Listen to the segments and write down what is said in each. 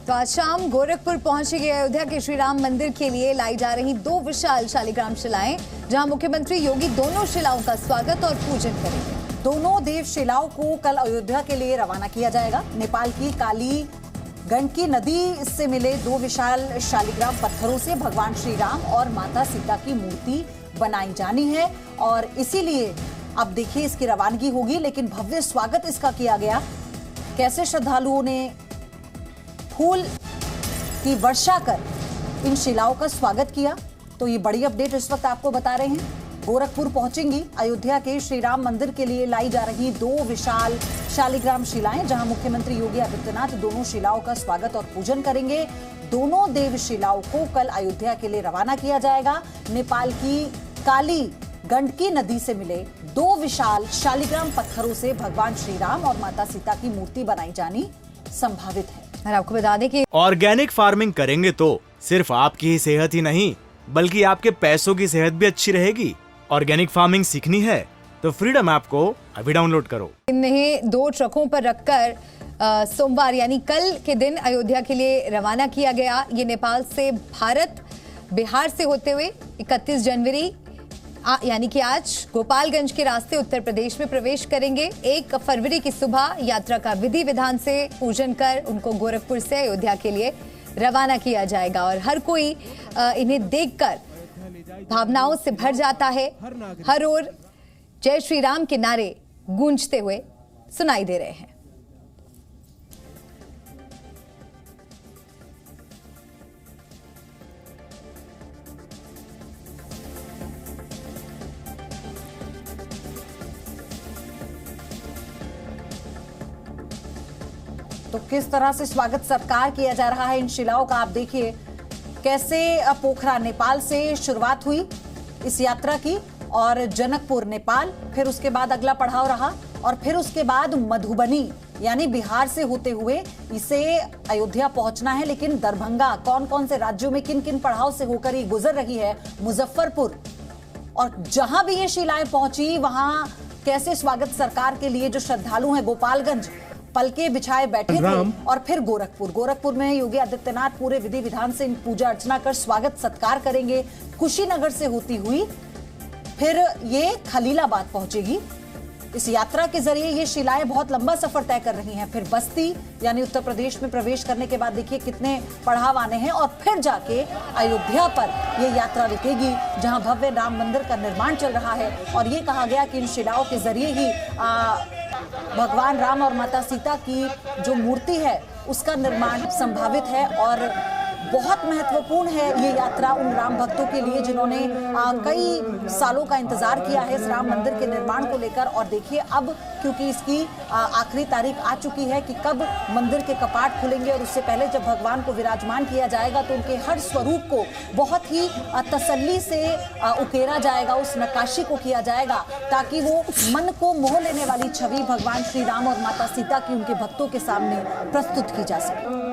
तो आज शाम गोरखपुर पहुंचेगी अयोध्या के श्री राम मंदिर के लिए लाई जा रही 2 विशाल शालिग्राम शिलाएं, जहां मुख्यमंत्री योगी दोनों शिलाओं का स्वागत और पूजन करेंगे। दोनों देव शिलाओं को कल अयोध्या के लिए रवाना किया जाएगा। नेपाल की काली गंडकी नदी से मिले 2 विशाल शालिग्राम पत्थरों से भगवान श्री राम और माता सीता की मूर्ति बनाई जानी है और इसीलिए अब देखिए इसकी रवानगी होगी। लेकिन भव्य स्वागत इसका किया गया। कैसे श्रद्धालुओं ने फूल की वर्षा कर इन शिलाओं का स्वागत किया, तो ये बड़ी अपडेट इस वक्त आपको बता रहे हैं। गोरखपुर पहुंचेंगी अयोध्या के श्री राम मंदिर के लिए लाई जा रही 2 विशाल शालिग्राम शिलाएं, जहां मुख्यमंत्री योगी आदित्यनाथ दोनों शिलाओं का स्वागत और पूजन करेंगे। दोनों देव शिलाओं को कल अयोध्या के लिए रवाना किया जाएगा। नेपाल की काली गंडकी नदी से मिले 2 विशाल शालिग्राम पत्थरों से भगवान श्री राम और माता सीता की मूर्ति बनाई जानी संभावित है। और आपको बता दें कि ऑर्गेनिक फार्मिंग करेंगे तो सिर्फ आपकी ही सेहत ही नहीं बल्कि आपके पैसों की सेहत भी अच्छी रहेगी। ऑर्गेनिक फार्मिंग सीखनी है तो फ्रीडम ऐप को अभी डाउनलोड करो। इन्हें 2 ट्रकों पर रखकर सोमवार यानी कल के दिन अयोध्या के लिए रवाना किया गया। ये नेपाल से भारत बिहार से होते हुए 31 जनवरी यानी कि आज गोपालगंज के रास्ते उत्तर प्रदेश में प्रवेश करेंगे। 1 फरवरी की सुबह यात्रा का विधि विधान से पूजन कर उनको गोरखपुर से अयोध्या के लिए रवाना किया जाएगा। और हर कोई इन्हें देखकर भावनाओं से भर जाता है। हर ओर जय श्री राम के नारे गूंजते हुए सुनाई दे रहे हैं। तो किस तरह से स्वागत सत्कार किया जा रहा है इन शिलाओं का, आप देखिए कैसे पोखरा नेपाल से शुरुआत हुई इस यात्रा की और जनकपुर नेपाल, फिर उसके बाद अगला पड़ाव रहा और फिर उसके बाद मधुबनी यानी बिहार से होते हुए इसे अयोध्या पहुंचना है। लेकिन दरभंगा कौन कौन से राज्यों में किन किन पड़ाव से होकर ये गुजर रही है, मुजफ्फरपुर, और जहां भी ये शिलाएं पहुंची वहां कैसे स्वागत सरकार के लिए जो श्रद्धालु हैं गोपालगंज पलके बिछाए बैठे थे और फिर गोरखपुर में योगी आदित्यनाथ पूरे विधि विधान से पूजा अर्चना कर स्वागत सत्कार करेंगे। कुशीनगर से होती हुई फिर ये खलीलाबाद पहुंचेगी। इस यात्रा के जरिए ये शिलाएं बहुत लंबा सफर तय कर रही हैं। फिर बस्ती यानी उत्तर प्रदेश में प्रवेश करने के बाद देखिए कितने पड़ाव आने हैं और फिर जाके अयोध्या पर ये यात्रा रुकेगी, जहां भव्य राम मंदिर का निर्माण चल रहा है। और ये कहा गया कि इन शिलाओं के जरिए ही भगवान राम और माता सीता की जो मूर्ति है उसका निर्माण संभावित है। और बहुत महत्वपूर्ण है ये यात्रा उन राम भक्तों के लिए जिन्होंने कई सालों का इंतजार किया है इस राम मंदिर के निर्माण को लेकर। और देखिए अब क्योंकि इसकी आखिरी तारीख आ चुकी है कि कब मंदिर के कपाट खुलेंगे और उससे पहले जब भगवान को विराजमान किया जाएगा तो उनके हर स्वरूप को बहुत ही तसल्ली से उकेरा जाएगा, उस नक्काशी को किया जाएगा ताकि वो मन को मोह लेने वाली छवि भगवान श्री राम और माता सीता की उनके भक्तों के सामने प्रस्तुत की जा सके।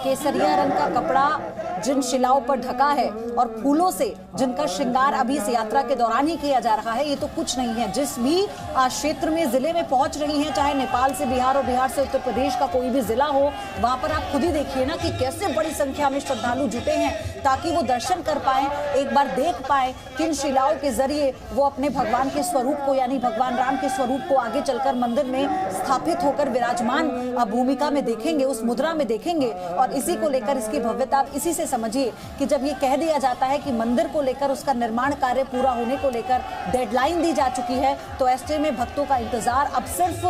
केसरिया रंग का कपड़ा जिन शिलाओं पर ढका है और फूलों से जिनका श्रृंगार अभी इस यात्रा के दौरान ही किया जा रहा है, ये तो कुछ नहीं है। जिस भी क्षेत्र में जिले में पहुंच रही हैं, चाहे नेपाल से बिहार और बिहार से उत्तर प्रदेश का कोई भी जिला हो, वहां पर आप खुद ही देखिए ना कि कैसे बड़ी संख्या में श्रद्धालु जुटे हैं ताकि वो दर्शन कर पाए, एक बार देख पाए किन शिलाओं के जरिए वो अपने भगवान के स्वरूप को यानी भगवान राम के स्वरूप को आगे चलकर मंदिर में स्थापित होकर विराजमान भूमिका में देखेंगे, उस मुद्रा में देखेंगे। और इसी को लेकर इसकी भव्यता आप इसी से समझिए कि जब ये कह दिया जाता है कि मंदिर को लेकर उसका निर्माण कार्य पूरा होने को लेकर डेडलाइन दी जा चुकी है, तो ऐसे में भक्तों का इंतजार अब सिर्फ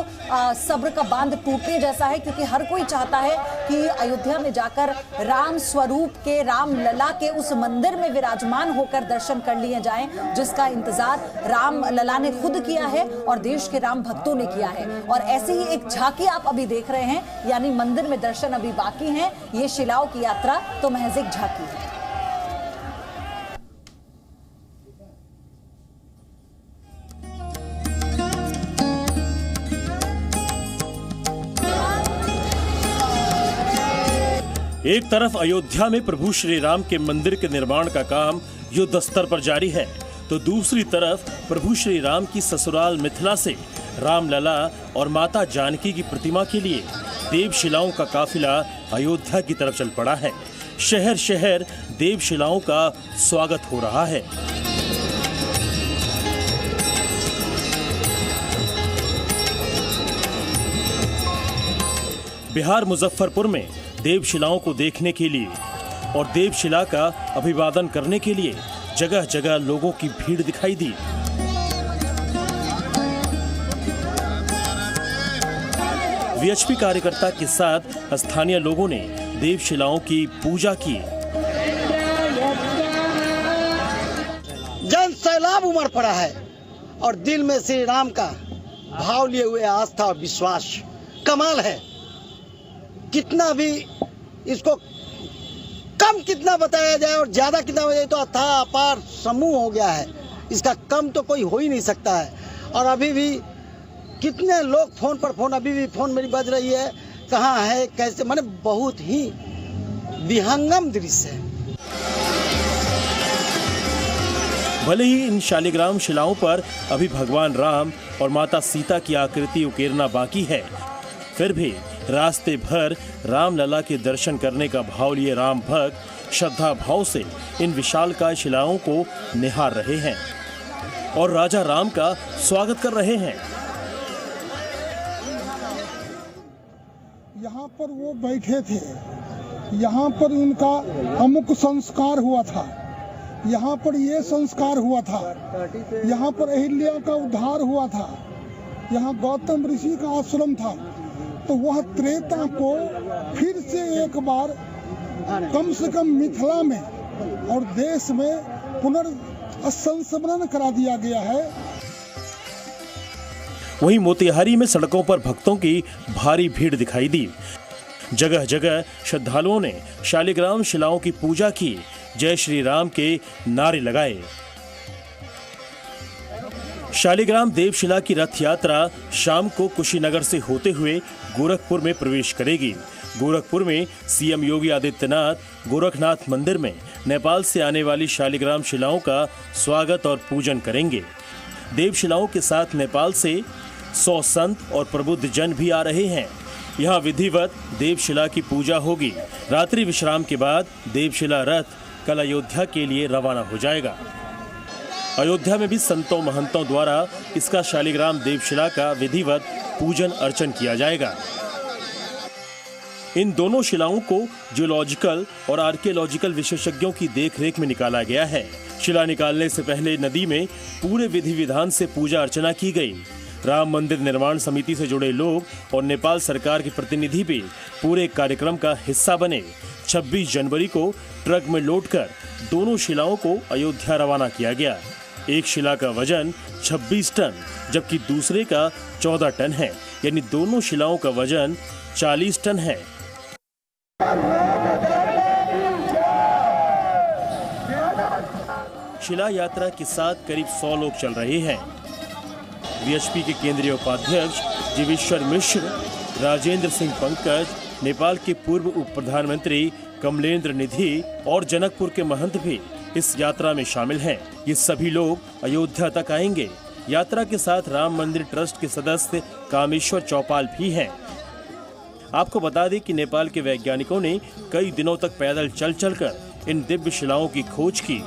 सब्र का बांध टूटने जैसा है, क्योंकि हर कोई चाहता है कि अयोध्या में जाकर राम स्वरूप के राम लला के उस मंदिर में विराजमान होकर दर्शन कर लिए जाएं, जिसका इंतजार राम लला ने खुद किया है और देश के राम भक्तों ने किया है। और ऐसी ही एक झांकी आप अभी देख रहे हैं, यानी मंदिर में दर्शन अभी बाकी हैं, ये शिलाओं की यात्रा तो महज एक झांकी है। एक तरफ अयोध्या में प्रभु श्री राम के मंदिर के निर्माण का काम युद्ध स्तर पर जारी है, तो दूसरी तरफ प्रभु श्री राम की ससुराल मिथिला से रामलला और माता जानकी की प्रतिमा के लिए देवशिलाओं का काफिला अयोध्या की तरफ चल पड़ा है। शहर शहर देवशिलाओं का स्वागत हो रहा है। बिहार मुजफ्फरपुर में देवशिलाओं को देखने के लिए और देवशिला का अभिवादन करने के लिए जगह जगह लोगों की भीड़ दिखाई दी। वीएचपी कार्यकर्ता के साथ स्थानीय लोगों ने देवशिलाओं की पूजा की। जन सैलाब उमड़ पड़ा है और दिल में श्री राम का भाव लिए हुए आस्था और विश्वास कमाल है। कितना भी इसको कम कितना बताया जाए और ज्यादा कितना हो जाए तो अथाह अपार समूह हो गया है। इसका कम तो कोई हो ही नहीं सकता है। और अभी भी कितने लोग फोन पर फोन, अभी भी फोन मेरी बज रही है, कहाँ है कैसे, माने बहुत ही विहंगम दृश्य है। भले ही इन शालिग्राम शिलाओं पर अभी भगवान राम और माता सीता की आकृति उकेरना बाकी है, फिर भी रास्ते भर रामलला के दर्शन करने का भाव लिए राम भक्त श्रद्धा भाव से इन विशालकाय शिलाओं को निहार रहे हैं और राजा राम का स्वागत कर रहे हैं। यहाँ पर वो बैठे थे, यहाँ पर उनका अमुक संस्कार हुआ था, यहाँ पर ये संस्कार हुआ था, यहाँ पर अहिल्या का उद्धार हुआ था, यहाँ गौतम ऋषि का आश्रम था। तो वह त्रेता को फिर से एक बार कम से कम मिथिला में और देश में पुनर्संस्मरण करा दिया गया है। वहीं मोतिहारी में सड़कों पर भक्तों की भारी भीड़ दिखाई दी। जगह जगह श्रद्धालुओं ने शालिग्राम शिलाओं की पूजा की, जय श्री राम के नारे लगाए। शालिग्राम देवशिला की रथ यात्रा शाम को कुशीनगर से होते हुए गोरखपुर में प्रवेश करेगी। गोरखपुर में सीएम योगी आदित्यनाथ गोरखनाथ मंदिर में नेपाल से आने वाली शालिग्राम शिलाओं का स्वागत और पूजन करेंगे। देवशिलाओं के साथ नेपाल से 100 संत और प्रबुद्ध जन भी आ रहे हैं। यहाँ विधिवत देवशिला की पूजा होगी। रात्रि विश्राम के बाद देवशिला रथ कल अयोध्या के लिए रवाना हो जाएगा। अयोध्या में भी संतों महंतों द्वारा इसका शालिग्राम देवशिला का विधिवत पूजन अर्चन किया जाएगा। इन दोनों शिलाओं को जियोलॉजिकल और आर्कियोलॉजिकल विशेषज्ञों की देखरेख में निकाला गया है। शिला निकालने से पहले नदी में पूरे विधि विधान से पूजा अर्चना की गई। राम मंदिर निर्माण समिति से जुड़े लोग और नेपाल सरकार के प्रतिनिधि भी पूरे कार्यक्रम का हिस्सा बने। 26 जनवरी को ट्रक में लोडकर दोनों शिलाओं को अयोध्या रवाना किया गया। एक शिला का वजन 26 टन जबकि दूसरे का 14 टन है, यानी दोनों शिलाओं का वजन 40 टन है। शिला यात्रा के साथ करीब 100 लोग चल रहे हैं। वीएचपी के केंद्रीय उपाध्यक्ष जीवेश्वर मिश्र, राजेंद्र सिंह पंकज, नेपाल के पूर्व उप प्रधानमंत्री कमलेंद्र निधि और जनकपुर के महंत भी इस यात्रा में शामिल हैं। ये सभी लोग अयोध्या तक आएंगे। यात्रा के साथ राम मंदिर ट्रस्ट के सदस्य कामेश्वर चौपाल भी हैं। आपको बता दें कि नेपाल के वैज्ञानिकों ने कई दिनों तक पैदल चलकर इन दिव्य शिलाओं की खोज की।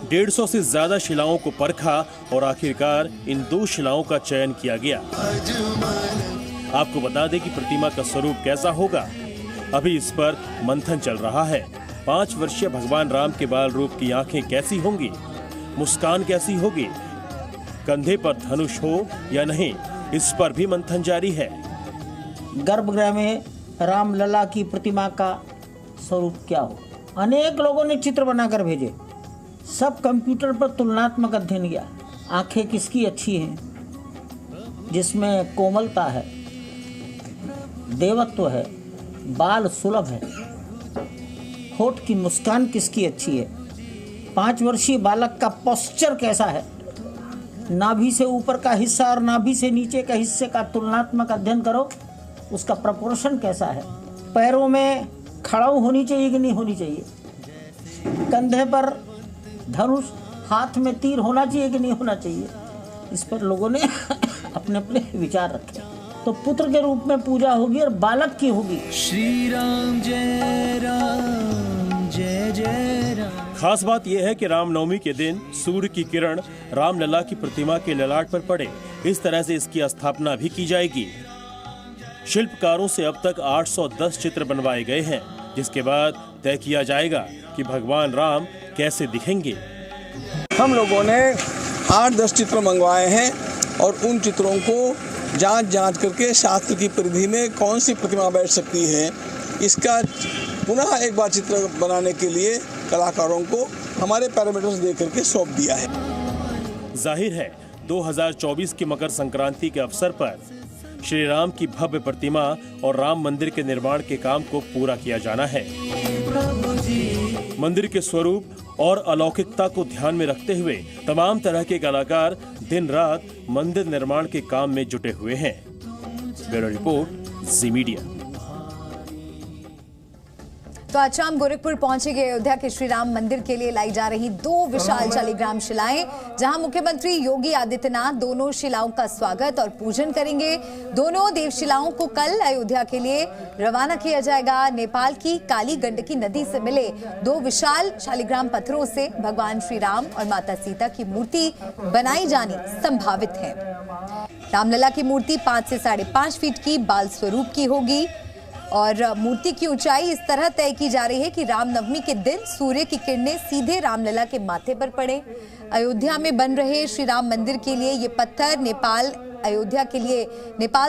150 से ज्यादा शिलाओं को परखा और आखिरकार इन 2 शिलाओं का चयन किया गया। आपको बता दें कि प्रतिमा का स्वरूप कैसा होगा, अभी इस पर मंथन चल रहा है। 5 वर्षीय भगवान राम के बाल रूप की आंखें कैसी होंगी, मुस्कान कैसी होगी, कंधे पर धनुष हो या नहीं, इस पर भी मंथन जारी है। गर्भगृह में रामलला की प्रतिमा का स्वरूप क्या हो, अनेक लोगों ने चित्र बनाकर भेजे। सब कंप्यूटर पर तुलनात्मक अध्ययन किया। आंखें किसकी अच्छी हैं, जिसमें कोमलता है, देवत्व है, बाल सुलभ है, होठ की मुस्कान किसकी अच्छी है, 5 वर्षीय बालक का पोस्चर कैसा है, नाभि से ऊपर का हिस्सा और नाभि से नीचे का हिस्से का तुलनात्मक अध्ययन करो, उसका प्रपोर्शन कैसा है, पैरों में खड़ाऊ होनी चाहिए कि नहीं होनी चाहिए, कंधे पर धनुष, हाथ में तीर होना चाहिए कि नहीं होना चाहिए, इस पर लोगों ने अपने अपने विचार रखे। तो पुत्र के रूप में पूजा होगी और बालक की होगी। श्री राम जय जय राम। खास बात यह है कि रामनवमी के दिन सूर्य की किरण रामलला की प्रतिमा के ललाट पर पड़े, इस तरह से इसकी स्थापना भी की जाएगी। शिल्पकारों से अब तक 810 चित्र बनवाए गए हैं, जिसके बाद तय किया जाएगा कि भगवान राम कैसे दिखेंगे। हम लोगों ने 8-10 चित्र मंगवाए हैं और उन चित्रों को जांच करके शास्त्र की परिधि में कौन सी प्रतिमा बैठ सकती है, इसका पुनः एक बार चित्र बनाने के लिए कलाकारों को हमारे पैरामीटर्स दे करके सौंप दिया है। जाहिर है 2024 की मकर संक्रांति के अवसर पर श्री राम की भव्य प्रतिमा और राम मंदिर के निर्माण के काम को पूरा किया जाना है। मंदिर के स्वरूप और अलौकिकता को ध्यान में रखते हुए तमाम तरह के कलाकार दिन रात मंदिर निर्माण के काम में जुटे हुए हैं। ब्यूरो रिपोर्ट, जी मीडिया। तो आज शाम गोरखपुर पहुंचेंगे अयोध्या के श्री राम मंदिर के लिए लाई जा रही 2 विशाल शालिग्राम शिलाएं, जहां मुख्यमंत्री योगी आदित्यनाथ दोनों शिलाओं का स्वागत और पूजन करेंगे। दोनों देवशिलाओं को कल अयोध्या के लिए रवाना किया जाएगा। नेपाल की काली गंडकी नदी से मिले 2 विशाल शालिग्राम पत्थरों से भगवान श्री राम और माता सीता की मूर्ति बनाई जानी संभावित है। रामलला की मूर्ति 5 से 5.5 फीट की बाल स्वरूप की होगी और मूर्ति की ऊंचाई इस तरह तय की जा रही है कि रामनवमी के दिन सूर्य की किरणें सीधे रामलला के माथे पर पड़े। अयोध्या में बन रहे श्री राम मंदिर के लिए ये पत्थर नेपाल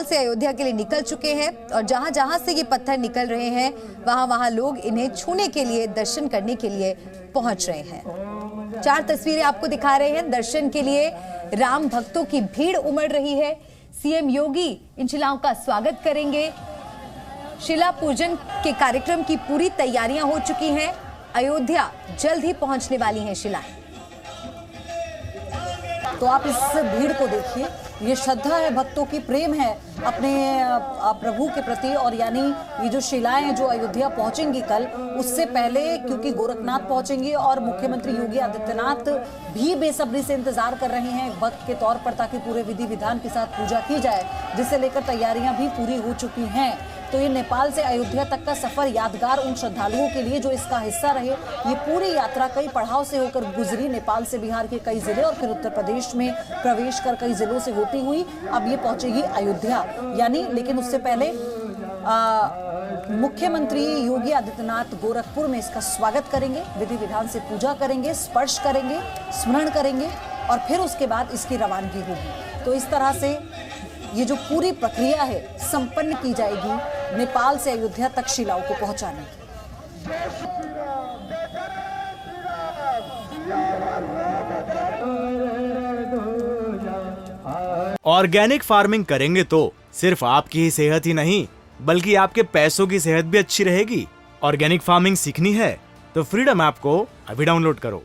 से अयोध्या के लिए निकल चुके हैं और जहां जहां से ये पत्थर निकल रहे हैं वहां लोग इन्हें छूने के लिए, दर्शन करने के लिए पहुंच रहे हैं। 4 तस्वीरें आपको दिखा रहे हैं। दर्शन के लिए राम भक्तों की भीड़ उमड़ रही है। सीएम योगी इन शिलाओं का स्वागत करेंगे। शिला पूजन के कार्यक्रम की पूरी तैयारियां हो चुकी हैं। अयोध्या जल्द ही पहुंचने वाली हैं शिलाएं। तो आप इस भीड़ को देखिए, ये श्रद्धा है, भक्तों की प्रेम है अपने प्रभु के प्रति। और यानी ये जो शिलाएं हैं जो अयोध्या पहुंचेंगी कल, उससे पहले क्योंकि गोरखनाथ पहुंचेंगी और मुख्यमंत्री योगी आदित्यनाथ भी बेसब्री से इंतजार कर रहे हैं भक्त के तौर पर, ताकि पूरे विधि विधान के साथ पूजा की जाए, जिसे लेकर तैयारियां भी पूरी हो चुकी हैं। तो ये नेपाल से अयोध्या तक का सफर यादगार उन श्रद्धालुओं के लिए जो इसका हिस्सा रहे। ये पूरी यात्रा कई पड़ाव से होकर गुजरी, नेपाल से बिहार के कई जिले और फिर उत्तर प्रदेश में प्रवेश कर कई जिलों से होती हुई अब ये पहुंचेगी अयोध्या। यानी लेकिन उससे पहले मुख्यमंत्री योगी आदित्यनाथ गोरखपुर में इसका स्वागत करेंगे, विधि विधान से पूजा करेंगे, स्पर्श करेंगे, स्मरण करेंगे और फिर उसके बाद इसकी रवानगी होगी। तो इस तरह से ये जो पूरी प्रक्रिया है संपन्न की जाएगी नेपाल से अयोध्या तक शिलाओं को पहुंचाने की। ऑर्गेनिक फार्मिंग करेंगे तो सिर्फ आपकी ही सेहत ही नहीं बल्कि आपके पैसों की सेहत भी अच्छी रहेगी। ऑर्गेनिक फार्मिंग सीखनी है तो फ्रीडम ऐप को अभी डाउनलोड करो।